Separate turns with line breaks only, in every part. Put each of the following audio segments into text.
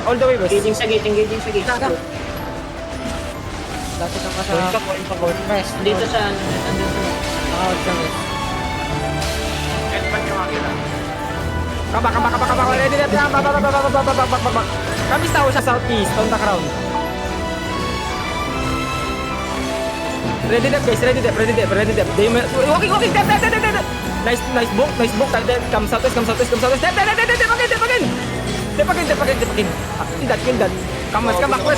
All the way west.
Engaging sa gate, engaging sa gate.
Dati kang kasama. West.
Dito sa, andun sa.
Out sa west.
Come back. Ready, ready. Back. Kami tao sa southeast, on the crown. Ready dep guys, ready dep. Walking, dep. Nice book. Come southwest. Dep again. Dep again. Kill that. Come back west.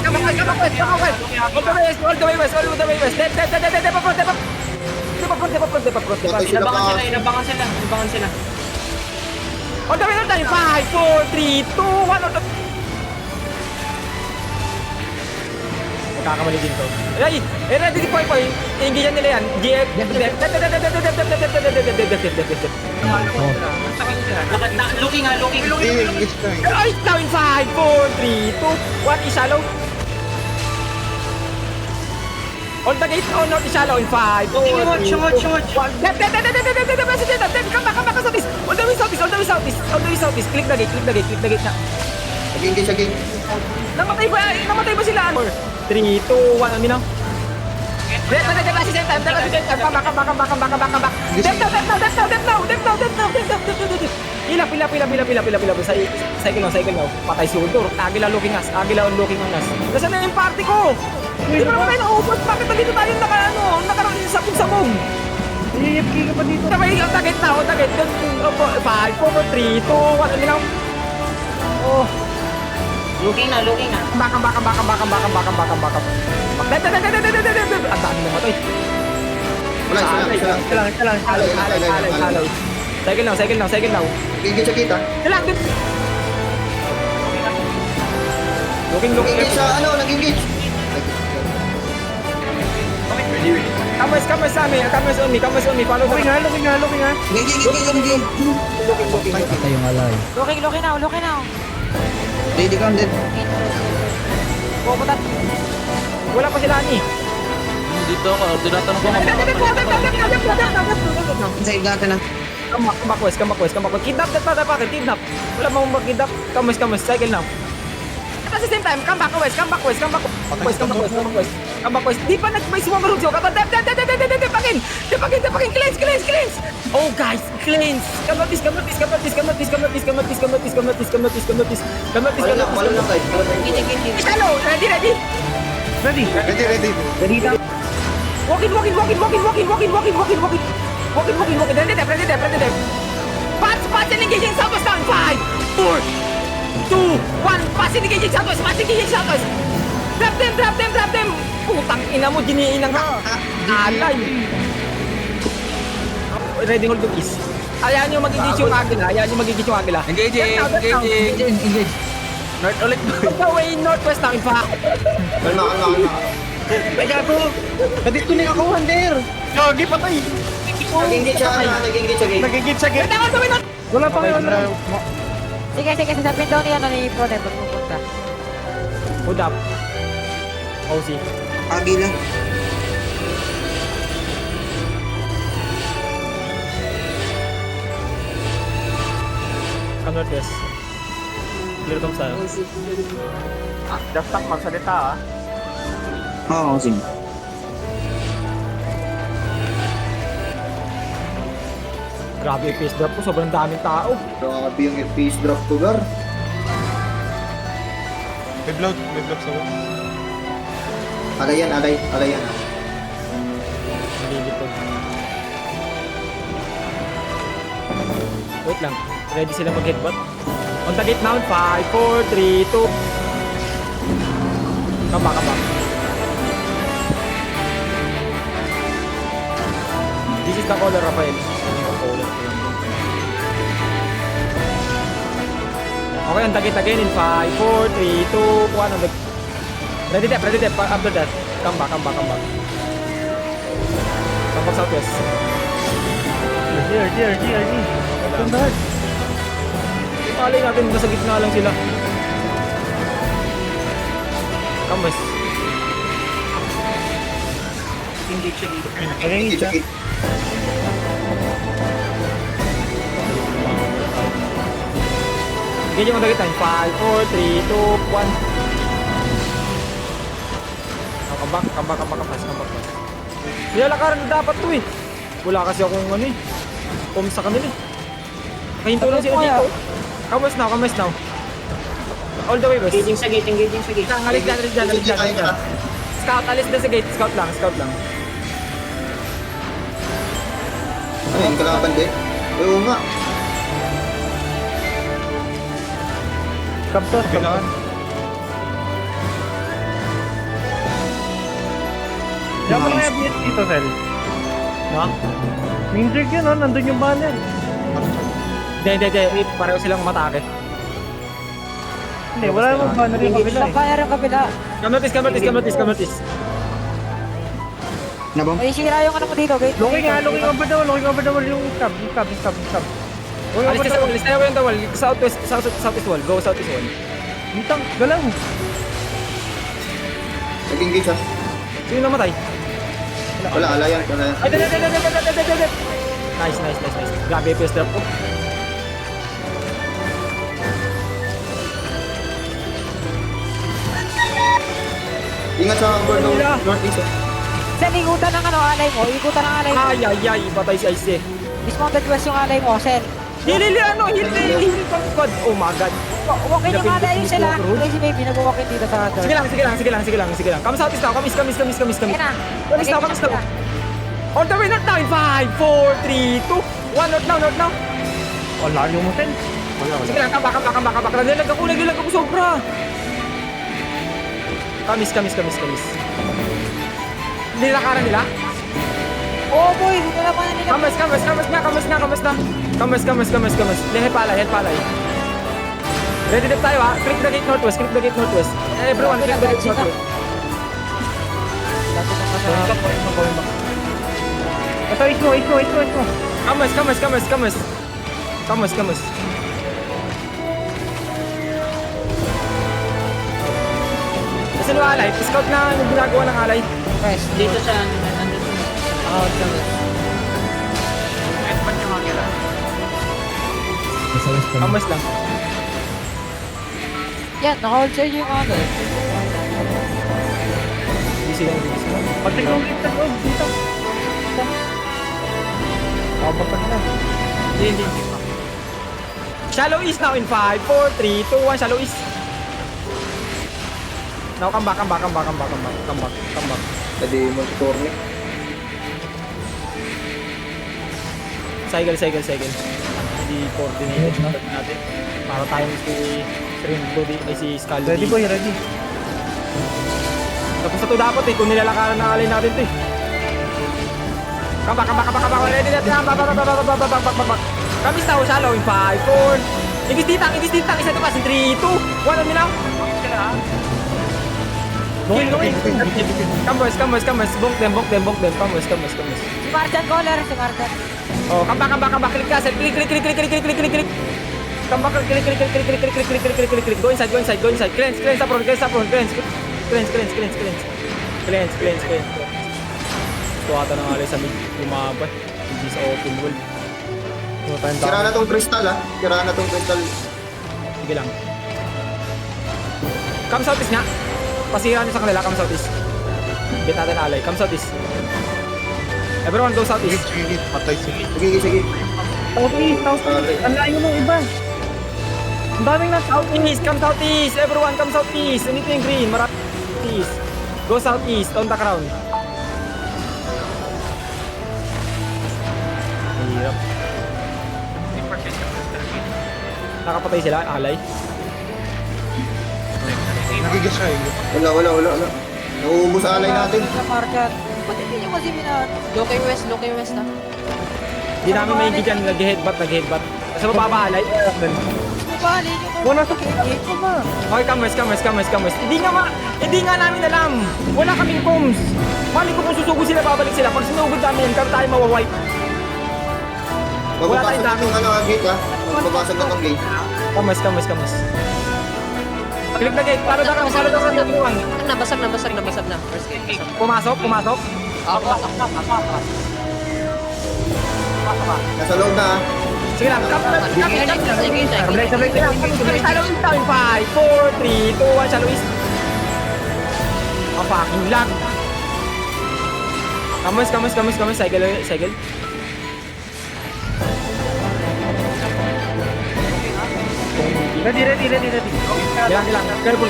All the way west. Dep approach.
Inabangan sila.
On the way na tayo. 5, 4, 3, 2, 1. Kakamali din to. Ay, ready si Poy. Engage nila yan. GF.
Looking.
Ay, now in 5, 4, 3, 2, 1. Ishallow. On the gate, on north Ishallow in 5, 4, 3, 2, 1. Dep. Come back southeast. On the way southeast. Click the gate na.
Engage again.
Namatay ba sila? 3, 2, 1, ano na? Dep, same time. Come back. Dep now. Pila. Cycle now. Patay si Ultor. Agila looking us. Nasaan na yung party ko? Di ba naman tayo naubos? Bakit nandito tayo nakarating sa sabong?
AFK ka pa dito.
Sabay, on the gate na. 5, 4, 3, 2, 1, ano na? Oh.
Looking na.
Back. Ang dami namatay.
Wala, isa lang.
Alay. Cycle now.
Engage sa kita.
Kailangan din. Looking.
Engage sa nag-engage.
Kamas sa amin. Kamas on me. Follow
Looking nga.
Engage.
Patay yung alay.
Looking now.
Ready ka, dead.
Pupunta. Wala pa sila ni.
Dito ako, tinatanong ko
Save natin na.
Come back west. Kidnap. Wala mong mag-kidnap. Kamas. Cycle now. At the same time, come back west. Di pa may sumamarog siya. Dep again. Cleanse. Oh guys, cleanse. Kamatis.
Wala na side.
Hello, ready.
Ready na.
Walking. Ready dep. Pass and engaging southwest down. 5, 4, 2, 1. Pass and engaging southwest. Drop them. Putang ina mo, giniinang alay. Ready hold to east. Ayan yung mag-engage yung agila.
Engaging. North ulit.
The way northwest now in fact.
Kalma.
Ay, gago. Na-disconnect ako, Wander.
Gagi patay.
Nag-engage again.
Nagigit sa gate.
Tama gawin natin.
Wala pa kayo.
Sige, sasabihin daw niya ni Prone pag pupunta.
Hold up. OC.
Agila.
Come northwest. Clear comes tayo. Just stop magsalita
Oo, sige.
Grabe yung face drop ko, sobrang daming tao.
Grabe yung FPS drop ko, Gar.
May blood sa wall.
Alay yan.
Nalilipod. Wait lang. Ready sila mag-headbutt? On the gate now. 5, 4, 3, 2. Come back. This is the caller, Rafael. Okay, on the gate again in 5, 4, 3, 2, 1. On the... Ready dep. After that, come back. Come back southwest.
GRG. Tundahan.
Malay natin, nasa gitna lang sila. Come west.
Engage sa gate.
Engage siya.
Ganyan yung on the gate time. 5, 4, 3, 2, 1. Come back fast. Nilalakaran na dapat to eh. Wala kasi akong ano eh. Sa kanila eh. Nakahinto lang sila dito. Come west now. All the way west.
Engaging sa gate.
Alis dyan. Scout, alis na sa gate. Scout lang.
Ano yung kalaban din? Oo nga.
Kaptos.
Kailangan.
Diyan mo na yung BS dito, Sel.
Ha?
Main drag yun, oh. Nandun yung banner.
Hindi. Pareho silang matake.
Hindi, wala namang banner yung kabila
Isang
eh.
fire ang kabila.
Kamatis.
Nabang?
May sira yung ano mo dito, gate.
Looking over the wall yung stab. Looking
Alis
over the wall.
tayo yung wall. Southwest wall. Go southwest wall.
Bitang, galaw.
Naging gate ha?
Sino namatay?
Wala, alayan.
Ay, dead. Nice. Grabe yung drop ko.
Ingat sa board ng
Wala.
northeast.
Sel, ikutan ng ano, alay mo.
Ay, patay si Ice eh.
Dismounted west yung alay mo, Sel.
Hili, pang squad. Oh my god.
Walkin yung alay yung sila. Crazy baby, nag-walkin dito sa door.
Sige lang. Come southeast now. Kamis.
Ayun na.
Kamis now. All the way north now in 5, 4, 3, 2, 1, north now.
Oh, layo mo, Sel.
Sige lang, kabak. Nilag ako sobra. Kamis. Nilakaran nila?
Oh boy, dito na pa na nila.
Kamis na. Help palay. Ready na tayo ha. Click the gate northwest. Everyone, click the gate northwest.
Ito, is mo.
Kamis. Kasi yung alay, scout na yung ginagawa ng alay.
West.
Dito sa nandun.
Kamis lang.
Yan, naka-hold sa'yo yung ano.
Busy lang.
Pagtig ng lift ng dito. Babapag na.
Hindi. Shallow east now in 5, 4, 3, 2, 1. Shallow east. Now come back.
Pwede mo si Corny.
Cycle. Hindi coordinated natin. Para tayong si Rainbow ay si Scaldi.
Ready boy, ready.
Tapos na to dapat eh, kung nilalakaran na alay natin to eh. Come back. Ready na tayo. Back. Kami sa shallow in 5, 4. Igis ditang. Isa to pass in 3, 2, 1. Ano nilang? Going. Come boys. Bonk them. Come boys.
Si Martian caller, si Martian.
Oh, come back. Click ka. Click. Come back. Click. Go inside. Cleanse up front. Cleanse. Tuwata ng alay sa mid. Lumabas. Hindi sa open wall.
Sira na tong crystal ha?
Sige lang. Come southeast nga. Pasira nyo sa kanila. Come southeast. Get natin alay. Come southeast. Everyone go southeast.
Sige. Patay sila.
Sige.
South. Ang layo ng iba. Ang daming na
Southeast. Come southeast. Everyone come southeast. Nandito yung green. Marami southeast. Go southeast. On the crown. Hirap. Nakapatay sila. Alay.
Nagigas siya eh.
Wala. Nauubos sa alay natin.
Sa Martian. Ba't hindi nyo kasi minaan?
Looking west na.
Hindi namin may dyan. Nag-headbutt. Sa baba alay.
Bali nyo to.
Wala sa gate ko ba?
Okay, kamas. Hindi nga namin alam. Wala kaming comms. Mali ko kung susugod sila, babalik sila. Pag sinugod namin yan, kami tayo mawawipe. Wala tayong dami.
Mababasag gate ha? Mababasag na tong gate.
Kamas. Click na gate. Palo daw kami everyone.
Nabasag na. First gate.
Pumasok.
Pasok na.
Nasa loob na ha?
Sige lang.
Sige,
Sabay lang.
Shallow east now in 5, 4, 3, 2, 1. Shallow east. Fucking lag. Kamus. Cycle.
Ready.
Gilang. Careful.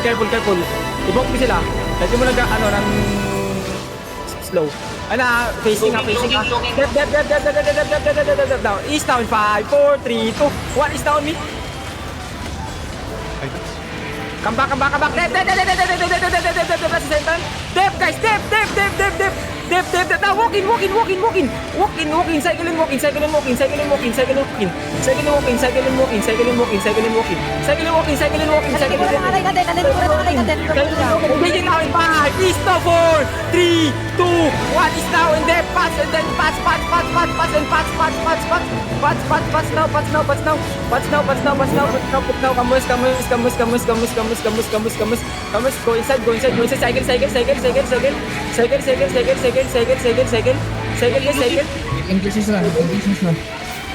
I-block mo sila. Lagi mo ng slow. Facing. Dep down. East down. 5, 4, 3, 2, 1. East down me. Come back. Dep, guys. Dep. Now walk in. Cycle and walking. Engaging now in 5, east now 4, 3, 2, 1, east now and then pass and then pass and pass now, Kamus, go inside, cycle.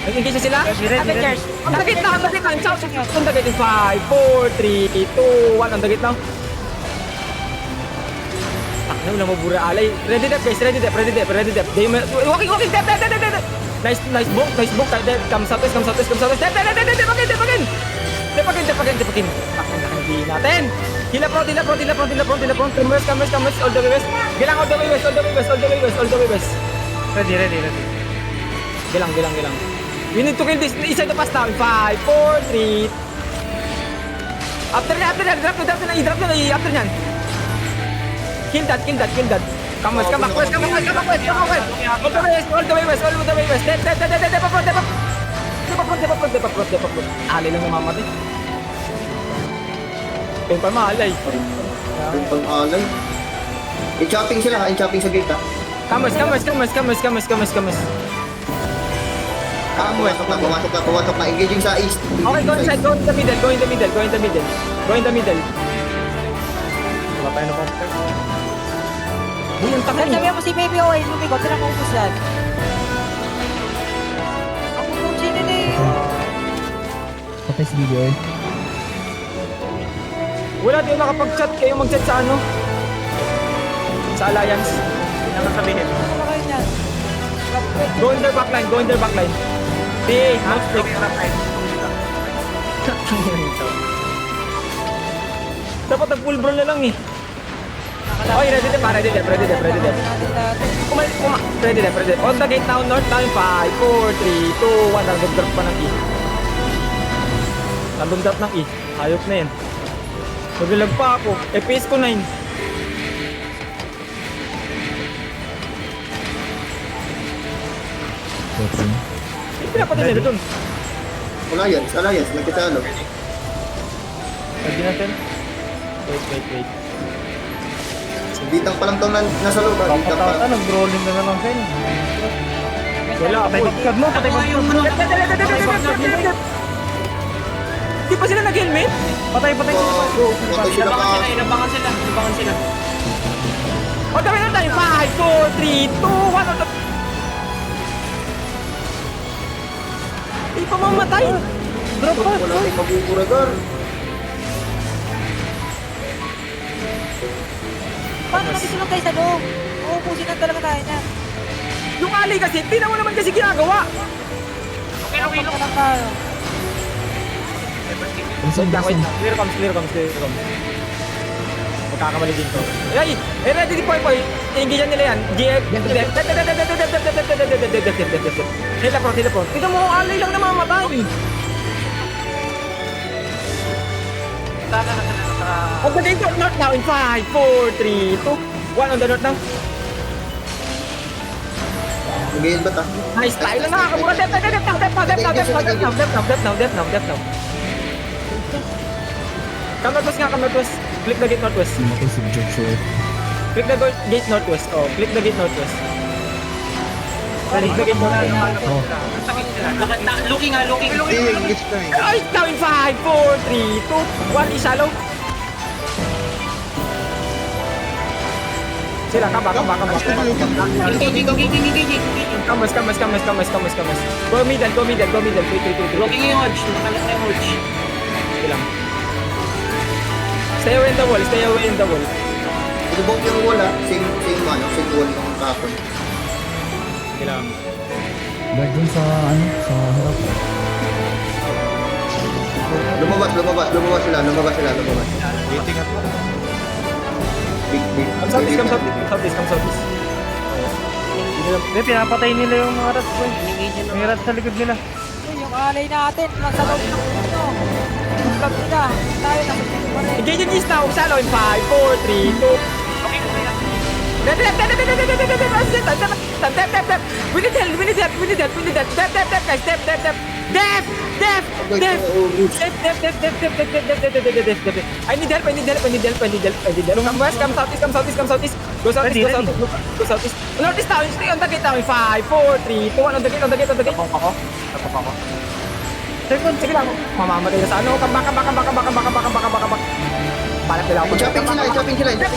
Engage na sila?
Avengers.
On the gate now. On the gate in 5, 4, 3, 2, 1. On the gate now. Takna, wala mabura alay. Ready dep, guys. Ready dep. Walking. Dep. Nice book. Dep. Come southwest. Dep again. Takna, hindi natin. Hila front. Come all the way west. Gilang all the way west.
Ready.
Gilang. We need to kill this. Inside the pass now. 5, 4, 3. After that. Drop na. After nyan. Kill that. Come back west. All the way west. Dep up. Alay lang namamatay. Kaya pa maalay.
Yung pang-alay. I-chopping sila, i-chopping sa gate, ha?
Kamas.
Pumasok na. Engaging sa east.
Okay, go inside. Go in the middle.
Wala tayo na pump.
Uy, ang takot.
Sabi mo si Baby Oil, lumigot, sila mo ubus yan. Ako kung sino na
Patay si video eh.
Wala din nakapag-chat kayo mag-chat sa ano? Sa Alliance.
Nakasabihin.
Ano kayo dyan?
Go in their backline. Hey, mouse click. Dapat nag-full brawl na lang eh. Okay, ready dep. Ready dep. On the gate now, north now, 5, 4, 3, 2, 1. Random drop pa ng E. Ayok na yan. Naglalag pa ako. FPS ko 9. Hindi pinapatay nila dun.
Alliance. Nagkasalo.
Ready natin.
Wait.
Bitang pa lang daw nasa loob, ha? Bitang pa.
Papatata, nag-rolling na lang sa'yo.
Wala
Patay
ako.
pagkad mo.
Di pa sila nag-helmet?
Patay sila.
Patay sila ka.
Inabangan sila.
O, dami na tayo. 5, 4, 3, 2, 1. Di pa mamatay.
Drop pa.
Wala tayong mabuburagar.
Paano kami sunod tayo sa loob? Uubusin na talaga tayo niyan.
Yung alay kasi, di naman kasi ginagawa.
Okay.
Ano lang tayo?
Wait. Clear comes. Magkakamali din to. Ay, ready di Poy. Engage nila yan. Hila pro. Tignan mo, alay lang namamatay. On the gate north now in 5, 4, 3, 2, 1. On the north now.
Mag-i-heal ba ta?
Nice style lang nakakamura. Dep now. Come northwest. Click the gate northwest. Click the gate northwest. Oh, click the gate northwest. Click the gate northwest.
Looking.
Engage ka eh.
Ay, now in 5, 4, 3, 2, 1. Shallow. Sila, come back.
Engaging.
Come west. Go middle. Wait.
Looking yung hodge. Nakalak na yung hodge.
Sige lang. Stay away in the wall.
Inubog yung wall ha. Same wall ng kapon.
Sige lang.
Guard dun sa, sa harap.
Lumabas sila.
Waiting at
Big.
Come southeast.
Hindi, pinapatay nila yung mga rats ko. May rats sa likod nila.
Yung alay natin, nasa loob ng ano. Club nila. Tayo, nasa loob pa rin.
Engage in east now. Shallow in 5, 4, 3, 2. Left. We need help. Def, guys. Def. I need help. Come southeast. Go southeast. Northeast now. Stay on the gate now. 5, 4, 3, 2, 1. On the gate. Ako. Sige lang. Mamamatay na sa ano. Come back. Balak nila ako.
Chopping sila.
Def.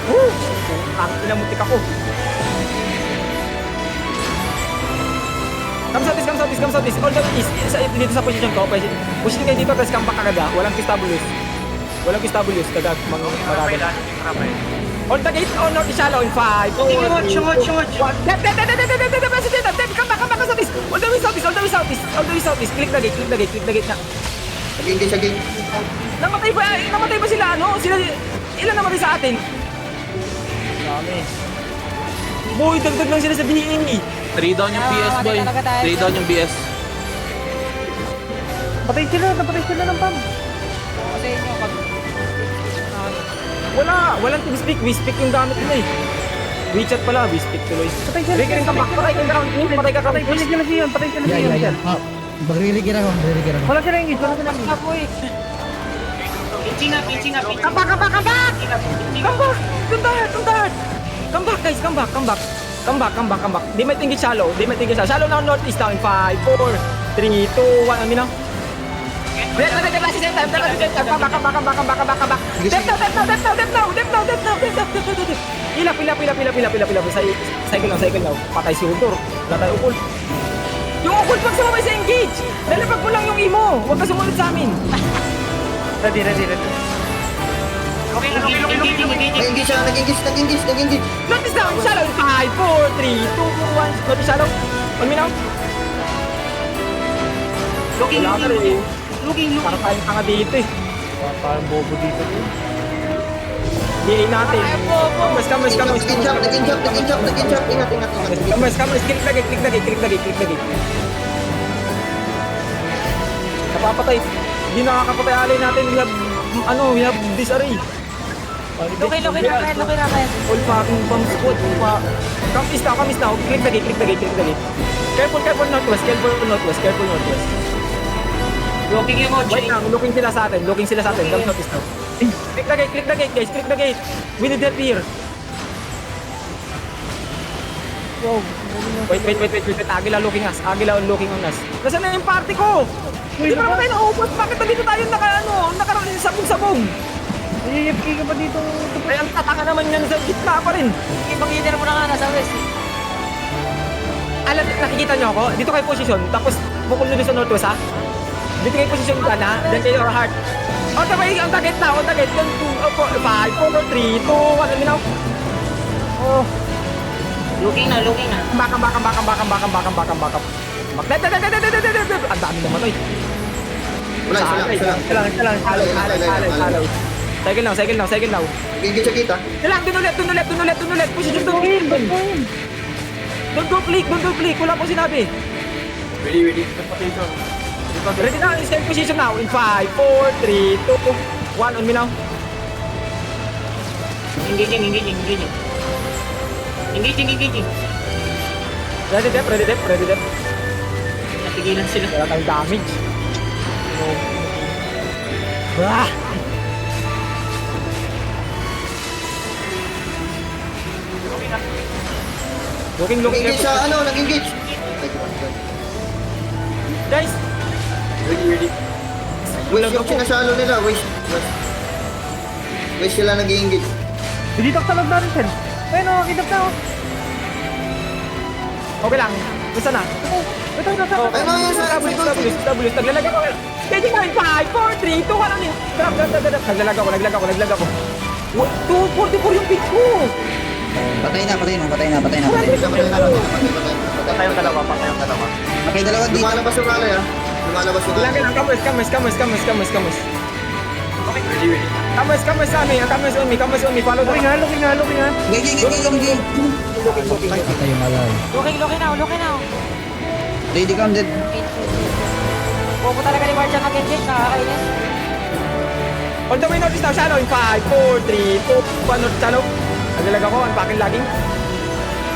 Woo! Ang pinamutik ako. Come southeast. All the way east. Dito sa position ko. Position kayo dito, tapos come back agad. Walang Pistabulus. Tagad, marami. On the gate, on north, shallow in 5, 4,
Looking yung hodge.
1. Def. Come back southeast. All the way southeast. Click the gate na.
Nag-engage sa gate.
Namatay ba sila, ano? Ilan namatay sa atin? Dami. Boy, dagdag lang sila sa BA.
3 down yung BS, boy. 3 down yung BS.
Napatay sila ng pam.
Kasi inyo, pag...
Walang team speak. We speak yung gamit nila eh. WeChat pala, we speak tuloy.
Patay sila.
Rick, rin ka back. Patay ka ground. Patay ka ground.
Patay sila siyon.
Mag-riligyan ako.
Wala sila engage.
Ah, boy.
Pinching up.
Come back. Come back, guys. Come back. They might think it's shallow. Shallow now, northeast now in 5, 4, 3, 2, 1. Ano na? Def now. Cycle now. Patay si Hunter. Wala tayo ukol. Yung ukol pag sumabay sa engage. Lalapag mo lang yung imo. Huwag ka sumunod sa amin.
Ready.
Engaging.
Nag-engage.
Notice down. Shallow. 5, 4, 3, 2, 1. Notice shallow. 1 minute now.
Looking.
Para tayong tanga dito eh.
Parang bobo dito.
DA natin. Come.
Nag-engage. Ingat.
Click the gate. Napapatay. Hindi nakakapatay alay natin. We have this array.
Luki namin.
All fucking bomb squad. Come east now. Click the gate. Careful northwest.
Looking yung hodge.
Wait lang, looking sila sa atin. Come southeast now. Click the gate, guys. We need help here.
Wow.
Wait. Agila looking on us. Nasaan na yung party ko? Hindi pa naman tayo naubos. Bakit nandito tayo nakarating sa sabong?
AFK ka pa dito.
Ay, ang tatanga naman yan sa gitna pa rin.
Ipag-hitter mo na nga nasa west.
Nakikita niyo ako? Dito kayo position. Tapos, bukol nyo din sa northwest, ha? Dito kayo position ka na. Then kayo your heart. On the gate na. 5, 4, 3, 2, 1. Let me know. Oh.
Looking na.
Back. Ang dami namatay.
Wala, isa lang.
Alay. Cycle now.
Nag-engage sa gate ha.
Dun ulit. Position doon. Don't go click. Wala po sinabi. Ready na. Stand position now. In 5, 4, 3, 2, 1. On me now.
Engaging.
Ready dep.
Napigilan sila.
Wala tayong damage. Bah! Looking.
Nag-engage sa nag-engage.
Guys!
Waste yung sinasalo nila. Waste sila nag-engage.
Dito sa loob natin, Sel. Ayun o, kidap na o.
Okay lang. Gusto na.
Ito, nasa.
Oh,
Ayun, ayun, sa-
W. Naglalag ako. Kaya nga, 5, 4, 3, 2, 1, ano yun? Drop. Naglalag ako. 244 yung pick ko.
Patay na.
Patay na. Patay na.
Patay yung dalawa, patay yung dalawa.
Okay, dalawa dito.
Lumalabas yung alay, ah. Lumalabas yung alay.
Lagi lang, kamas. Kamas sa amin. Kamas on me. Follow the
Looking nga.
Gigi.
Looking now.
Ready come dead.
Bobo talaga ni Martian mag-engage, nakakainis.
On the way north is now shallow in 5, 4, 3, 2, 1 north shallow. Naglalag ako, unpacking laging.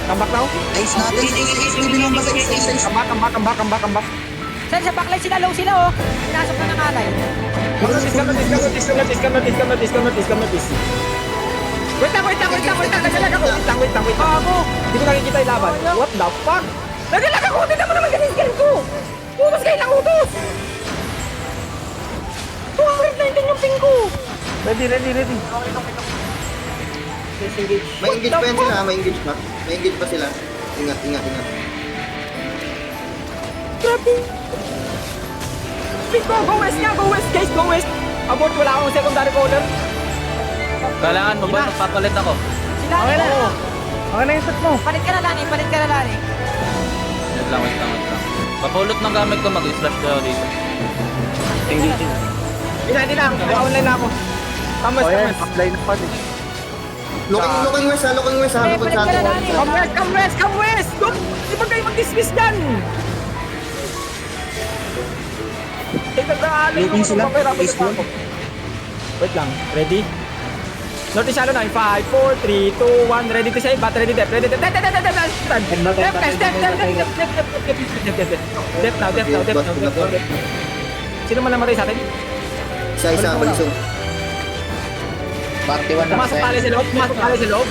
Come back now.
Ace natin. Ace na binomba sa ace.
Come back.
Sir, sa backline sila, low sila oh. Pinasok na ng alay.
Come notice. Wait lang. Naglalag ako. Wait lang.
Bago.
Hindi ko nakikita yung laban. What the fuck? Naglalag ako. Tignan mo naman ganyan skin ko. Utos kayo lang utos. 219 yung ping ko.
Ready.
May engage pa yan sila, ah. May engage pa sila. Ingat.
Grabe. Please go west nga. Go west, guys. Go west. Abort, wala akong secondary caller.
Kailangan mo ba? Magpapalit ako.
Sila,
Okay na.
oh.
Okay na yung set mo.
Palit ka na lani.
Wait lang. Papulot ng gamit ko, mag-slash kayo dito.
Hindi lang. Online na ako. Kamas.
Offline pa din.
Looking west, ah. Looking sa
Eh,
atin.
balik ka na, Dani.
Come west. Don't. Di ba kayo mag-dismiss dyan?
Looking sila. Ace ball.
Wait lang. Ready? North is shallow na. 5, 4, 3, 2, 1. Ready to save. But ready depth. Depth now. Sino man namatay sa atin?
Isa, balisong.
Party 1 na.
Pumasok pala sa loob.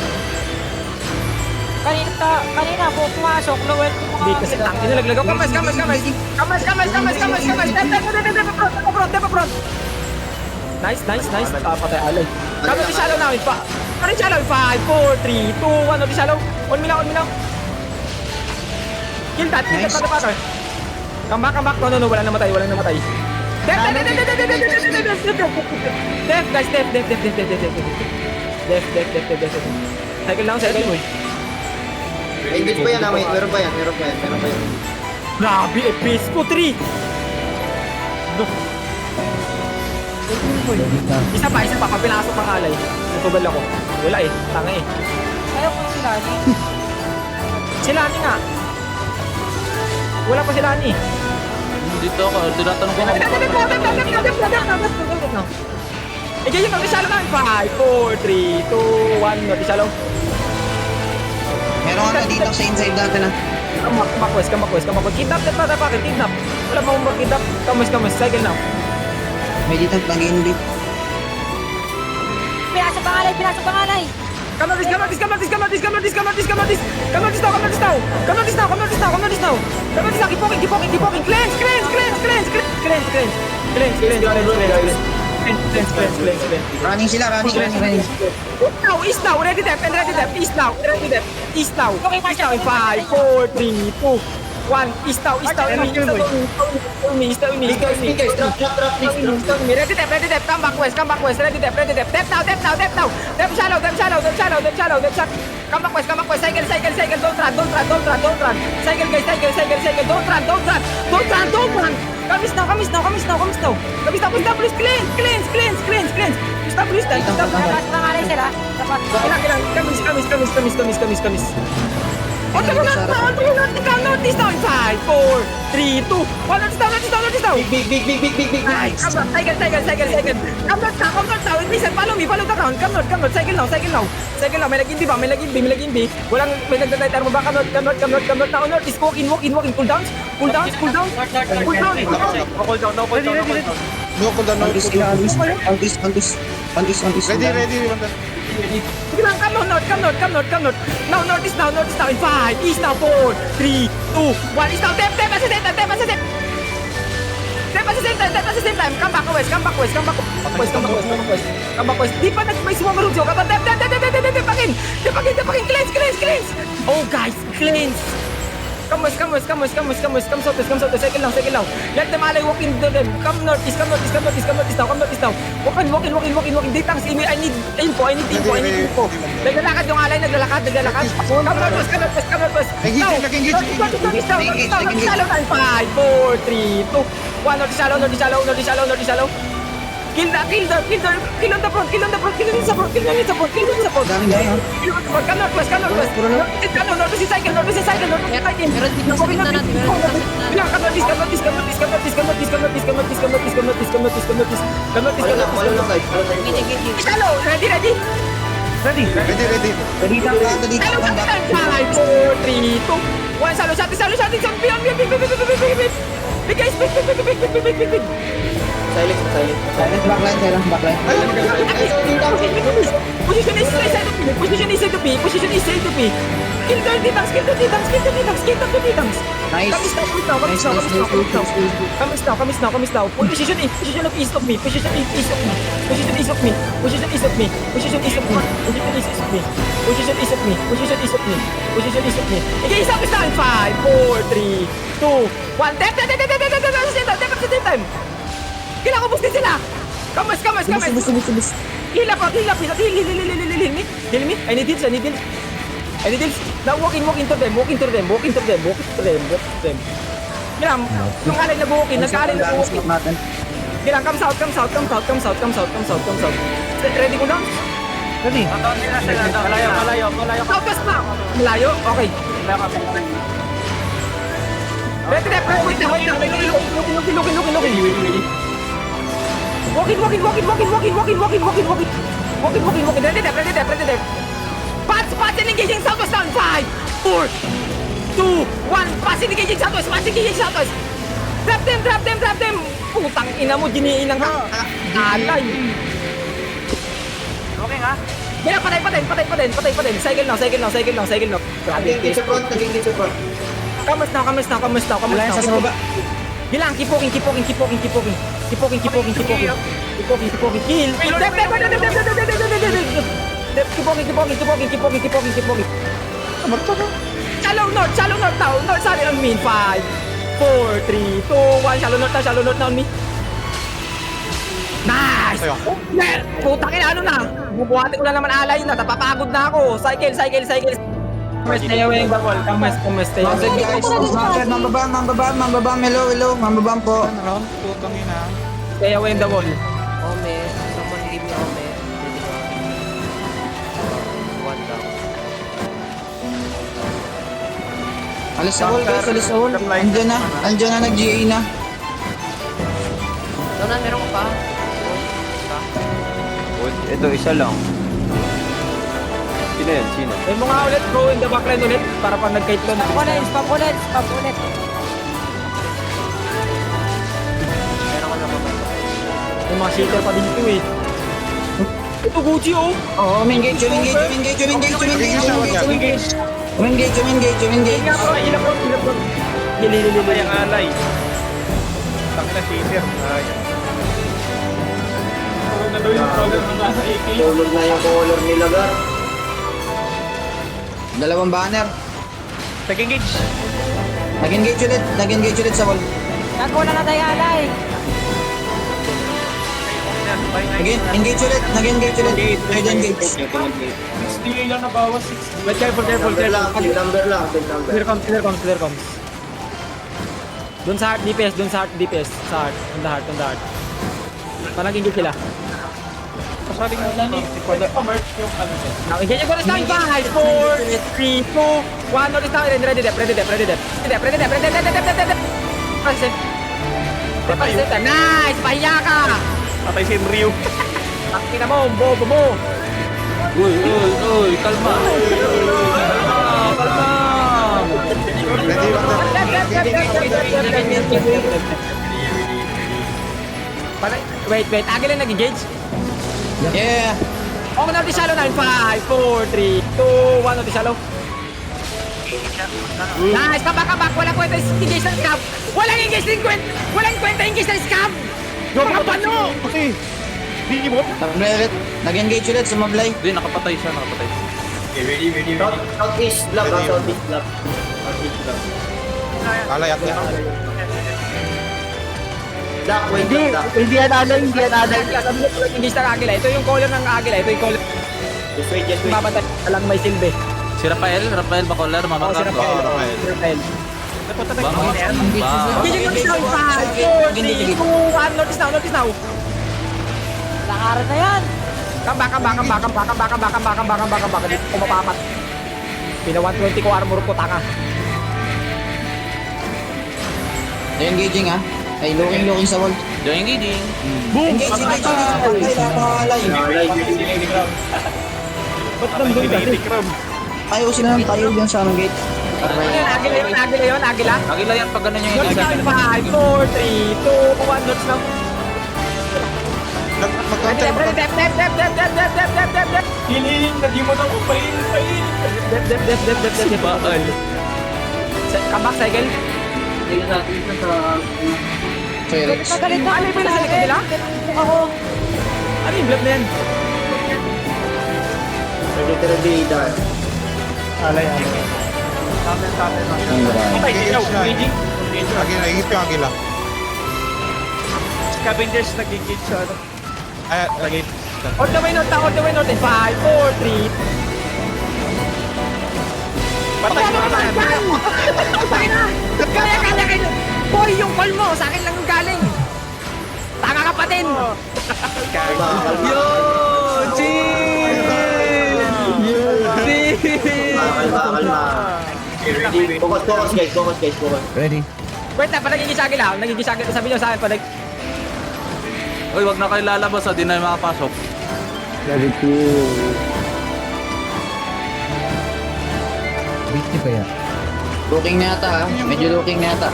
Kanina po pumasok, lowel ko
Hindi
mga...
kasi lang. Inalaglag ako. Kamas. Front. Nice. Patay alay. Kami di shallow na. Kami di shallow. 5, 4, 3, 2, 1. Di shallow. On me now. Kill that. Motherfucker. Come back. No. Walang namatay. Def, guys. Def. Cycle lang.
May engage pa yan, ah. Meron pa yan.
Grabe, FPS ko 3. Isa pa. Pag pinasok ng alay. Tutubal ako. Wala eh. Tanga eh.
Ayaw ko sila, ni.
Sila ni nga. Wala pa sila ni.
Dito ako, tinatanong ko kung
Ganyan yung mag-isalo namin. 5, 4, 3, 2, 1. Mag-isalo.
Meron ka dito sa inside natin ah.
Come back west. Kidnap. Kidnap. Wala pa akong mag-kidnap. Kamas. Cycle now.
May dito nag-inbit.
Pinasok pangalay.
Come on, this now. Keep walking. Cleanse.
Running sila.
East now. Ready depth. East now.
Okay, Marshall.
5, 4, 3, 2, 1. East now. Ready depth. Come back west. Ready depth. Depth now. Depth shallow. Come back west. Cycle. Don't run. Cycle, guys. Don't run. Kamis now. Please. Cleanse. Establish that.
Pinasok pangalay sila. Dapat.
Kailangan. Kamis. On the north now. 5, 4, 3, 2, 1. Notice now.
Big.
Nice. Come on. Cycle. Come north now. Listen, follow the ground. Come north. Cycle now. May laging B. Walang may nagtatay mo ba? Come north. Now north is walking. Cool down.
Cool down. Ready.
Sige lang, come north. Now north is now. In 5, east now. 4, 3, 2, 1. East now. Step as a same time. Come back west. Di pa may sumama road. Step. Cleanse! Oh, guys, cleanse! Come west, cycle lang. Let them alley walk into them. Come northeast now. Walk in. Ditang, I need info. Naglalakad yung alay, naglalakad. Come northwest.
Nag-engage.
Shallow na, 5, 4, 3, 2, 1, north shallow. Kill on the front. Kill on the support.
Dami dami.
Come northwest. Northwest cycle.
Meron dito sa gitna natin.
Bilang, come northeast.
Follow lang guys.
Shallow, ready?
Ready.
Dito ka, dito
Shallow,
ka.
5, 4, 3, 2, 1, shallow shot. Big guys, big.
Silent.
Silent backline.
Position is to be. Kill the tanks.
Nice.
Come now. Position east of me. Okay, stop. 5, 4, 3, 2, 1. Time. Kailangan ko bustin sila. Kamas.
Bus.
Heal me. I need heals. Now walk into them. Kailangan, yung alay nag-walk-in.
Natin.
Kailangan, come south. Ready ko na?
Ready.
Malayo.
Southwest na. Malayo? Okay. Ready na, wait lang. Walking. Ready na. Pats and engaging southwest down. 5, 4, 2, 1. Pats and engaging southwest. Drop them. Putang ina mo, giniin ng alay.
Okay nga.
Kaya patay. Cycle now. Grabe.
Nag-engage sa front.
Kamas now.
Wala yan sa baba.
Bilang, keep walking. Kill. Keep walking. Shallow north now. North side on me. 5, 4, 3, 2, 1. Shallow north now on me. Nice! Putang ina, ano na? Bubuhatin ko na naman alay na. Napapagod na ako. Cycle. Stay away the wall. Come stay
Mounted
away.
guys. Mounted. Mambabam. Hello. Mambabam po.
Stay away in the wall.
Ome. Someone give me Ome. One down.
Alis sa wall guys. Andiyan na. Nag-GA na.
Doon meron ko pa.
Ito, isa lang. Sino?
May mga ulit, go in the backline ulit para pag nag-kite doon.
Spam ulit.
Meron ko na pa.
May mga shaker pa dito eh. Ito Gucci oh.
Oo, engage.
Hilap ko. Hili.
Yung alay. Tangina shaker.
Tulog na yung color nila, Gar.
Dalawang banner.
Nag-engage.
Nag-engage ulit sa wall.
Nagkuha na tayo alay.
Engage ulit. Nag-engage ulit. Nag-engage.
Wait, careful.
Number lang.
Clear comes. Doon sa heart DPS. Sa heart. On the heart. Panag-engage sila. Now, engage ko na sa 5, 4, 3, 2, 1. Notice na. Ready dep. Nice! Pahiya ka!
Patay si Ryu.
Takina mo, bobo mo!
Uy, kalma.
Wait, agil lang nag-engage?
Yeah.
Okay na, shallow na. 5, 4, 3, 2, 1. Notice shallow. Nice, kabak. Walang kwenta engage ng scam. Walang kwenta engage ng scam. Mga pano!
Kasi, di mo.
Nag-engage ulit sa Mablay.
Hindi, nakapatay siya.
Southeast block, southeast block. Southeast block.
Alay, at
Block, wait, block.
Hindi yan alay, hindi yan alay.
Sabi ko pala hindi sa agila. Ito yung color ng agila. Ito yung color.
Just wait.
Babantay lang may silbi.
Si Rafael Bacolar,
Oo,
mamakar.
si Rafael.
Rafael.
Si Rafael.
Vamos.
Gigi ko sa 5, 4, 3, 2, 1. Notice now.
Lakaran na yan.
Come back. Dito ko mapapat. Pina 120 ko armor ko, tanga.
Engaging ah. Ay, looking sa wall.
Join engaging.
Engaging.
Ba't nandun kasi?
Tayo sila ng tayo dyan sa anong gate.
Ano yun? Agila.
Agila yan pag ganun yung
Notice now in 5, 4, 3, 2, 1. Notice now.
Mag-counter mo.
Dep. Hiling, nagimon ako. Dep.
Bakal.
Come back, cycle.
Felix.
Magalit na.
Ano yung nasa likod nila?
Ako.
Ano yung blood na yan?
Ready, dar.
Alay.
Agila, higit yung agila.
Scavengers nagigit sa ano.
Ay, lagi.
On the way north. In 5, 4, 3.
Patay na ka tayo.
Patay na! Kaya. Boy, yung call mo. Sa akin lang yung galing. Tanga ka pa din.
Kalma. Focus guys.
Ready.
Wait na, nagigis agila. Sabi nyo sa akin, palag.
Uy, wag na kayo lalabas di na makapasok.
Looking na yata ah. Medyo looking na yata.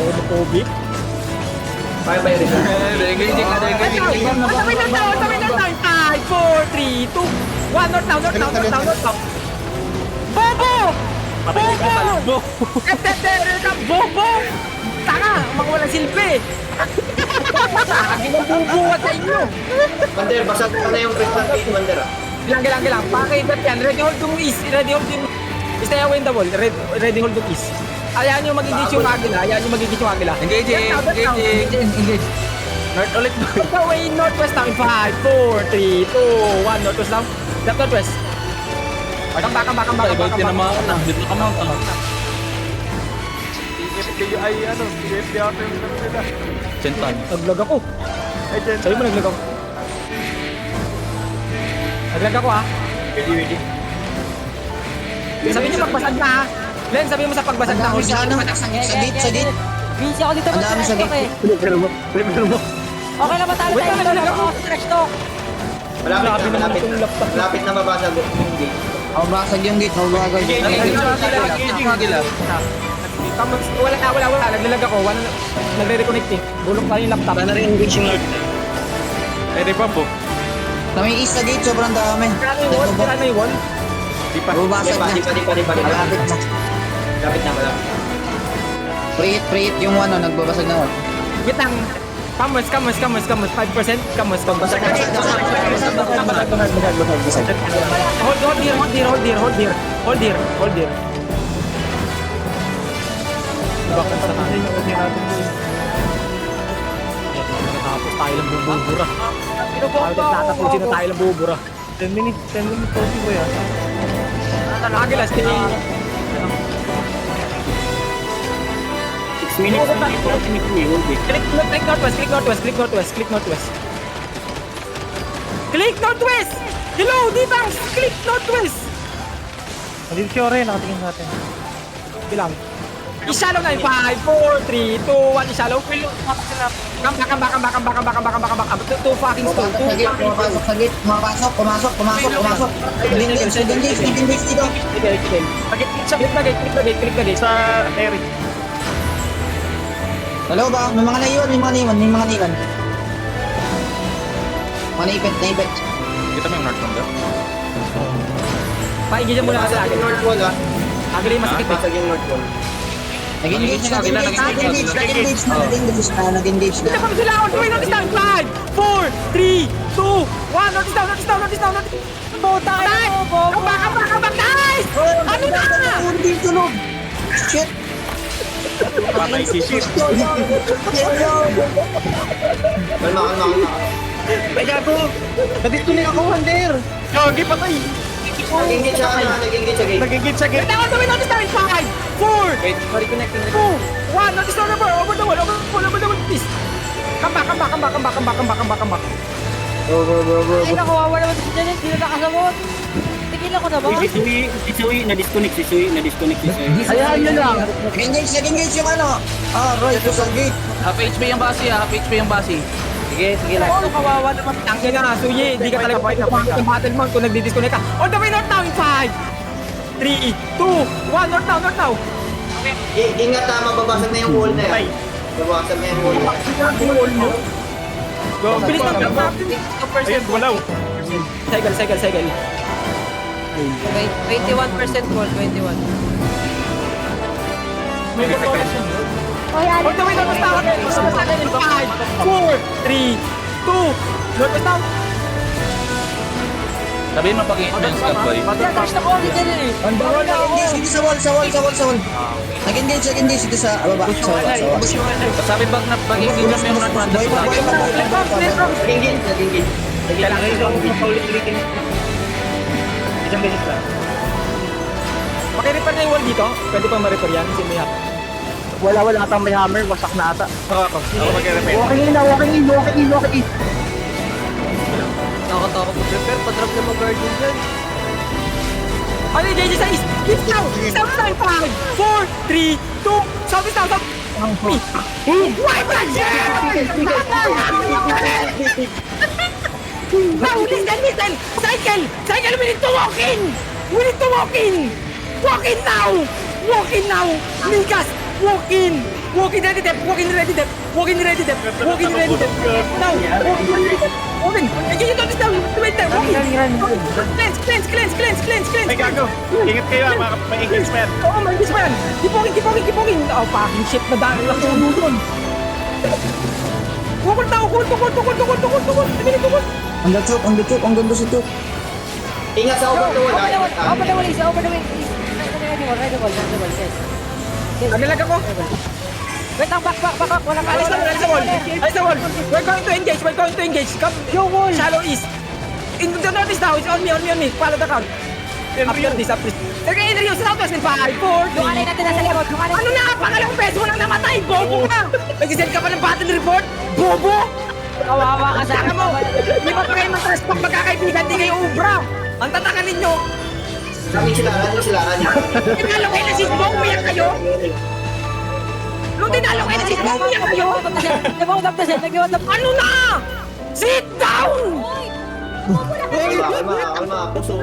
Homophobic.
Engaging.
On the way north. 5, 4, 3, 2, 1. North now. Bobo! Bobo! Tanga! Mga walang silbi! Ginagbubuhat sa inyo!
Mander, basag pa na yung crystal gate, Mander ah.
Gilang. Pakibat yan. Ready hold yung east. Stay away in the wall. Ready hold yung east. Ayan yung magigis yung agila.
Engaging. North ulit.
Away northwest now in 5, 4, 3, 2, 1. Northwest now. Left northwest. Come back.
Ibig tinamaan na. Dito ka mount.
Ay ano, PFD ata yung ano nila.
Sentan.
Naglag ako.
Ay, dyan.
Sabi mo naglag ako. Naglag ako ha.
Ready.
Sabi niyo pagbasag na ha. Len, sabi mo sa pagbasag na.
Ang dami sa ano. Sa gate.
Busy ako dito
Ang dami sa
mag-trash talk eh.
Prepare mo.
Okay lang ba tayo?
Wait, naglag ako.
Trash talk.
Malapit na mabasag yung gate.
Mabasag yung gate. Mabasag yung gate.
Engaging agila.
Wala. Naglalag ako. Nagre-reconnect eh. Bulok tayo yung laptop.
Ready pa po.
Na may east sa gate. Sobrang dami.
Tira na yung wall.
Mabasag na.
Di pa.
Malapit na.
Malapit na.
Pre-hit yung ano. Nagbabasag na wall.
Wait lang. Kamus. 5%. Kamus. Hold here.
Bakit sa kanila yung audio natin doon?
Tapos tayo lang bubura. Tatapusin na tayo lang bubura.
10 minutes, 40 ba yan?
Agila, stay.
6 minutes. Click northwest.
Hello, Dibangs! Click northwest!
Nandito si Ore, nakatingin sa atin.
Bilang. Ishallow na yung 5, 4, 3, 2, 1, ishallow. Come back. Two fucking stone.
Sa gate. Pumapasok sa gate. Pumasok. Engage dito.
Click the gate.
Sa Eric.
Dalawa ba? May mga naiwan. Mga naipit.
Kita mo yung north number?
Paigizan mo na kasi agad.
North wall ah.
Agad yung masakit eh.
Basag yung north wall.
Nag-engage, nag-engage, nag-engage, nag-engage na, nag-engage na, nag-engage
Hindi
na.
pa sila on the way, notice down. 5, 4, 3, 2, 1. Notice down, notice down, notice down, notice down.
Puta ka na mo, bobo.
Come back, guys! Ano na?
Hindi tunog. Shit.
Patay si Shit.
Kalma.
Na-disconnect ako, Wander. Yogi, patay.
Nag-engage siya, nag-engage sa gate.
Nag-engage sa gate.
Wait, on the way, notice down. 5, 4,
Wait, reconnecting.
2, 1. Notice down, over the wall, please. Come back.
Ay, nakuwawa naman si Janet. Hindi na nakasagot. Tigilan ko na ba?
Si Sui, na-disconnect si Sui.
Hayaan nyo lang. Nag-engage yung ano. Roy, ito sa gate.
Half HP yung base half HP yung base.
Sige lang.
Ano, kawawa naman.
Tangin na nga, Suyi. Hindi ka talaga pwede na battle mount kung nagdi-disconnect ka. On the way, north now in 5, 3, 2, 1. North now.
Ingat ha, mababasag na yung wall na yan. Mababasag na yung wall.
Go, bilis na.
Ayan, walaw.
Cycle.
21% roll, 21.
On the way, north now. 5, 4, 3, 2, north now.
Sabihin mo pag-i-intense ka, boy.
Touch na ko ni Janet eh.
Nag-engage dito sa wall. Nag-engage dito sa baba. Sa wall.
Sabi pag pag-i-engage mo yung run
Boy, boy, boy.
Nag-engage.
Kailangan ito, paulit-ulitin. Isang beses lang.
Pakirepair na yung wall dito. Pwede pa ma-repair yan. Kasi may hap.
Wala atang may hammer, wasak na ata. Ako mag-repair. Walking in.
Nakakatawa ko prepare, pa-drop na mag-guardian dyan.
Ano yung JJ sa east? East now! South now! 5, 4, 3, 2, south is now! South! Why Now, listen! Cycle! We need to walk in! Walk in now! Minkas! Walk in ready depth! Now! Walk in! Again, you don't understand! Wait there! Walk in! Cleanse!
Ay, gago. Ingat kayo, may engagement.
Oo, may bis pa yan! Keep walking! Oh, fucking shit! Nadaan lang yung doon! Tukol!
Ang ganda si Tuk.
Ingat sa over the wall ha. Ingat ha.
Over the wall, isa. Ride the wall, yes.
Ano lang ako?
Wait lang, back. Walang
Alis sa wall! We're going to engage! Come!
Yung wall.
Shallow east! In the northeast now! It's on me! Follow the count! After this! Sige, Inrio! Sa southwest! 5, 4,
Yung alay natin nasa likod.
Ano na? Pangalawang beses mo lang namatay! Bobo ka! Nag-send ka pa ng battle report? Bobo!
Kawawa ka sa
Saka mo! Di ba pa kayo matras pag magkakaibigan? Di kayo ubra! Ang tatakan ninyo!
Kami sila.
Tinalo kayo na sisbong! Umiyak kayo! Nung tinalo kayo na sisbong! Umiyak kayo! Ano na? Sit down!
Kalma. Puso.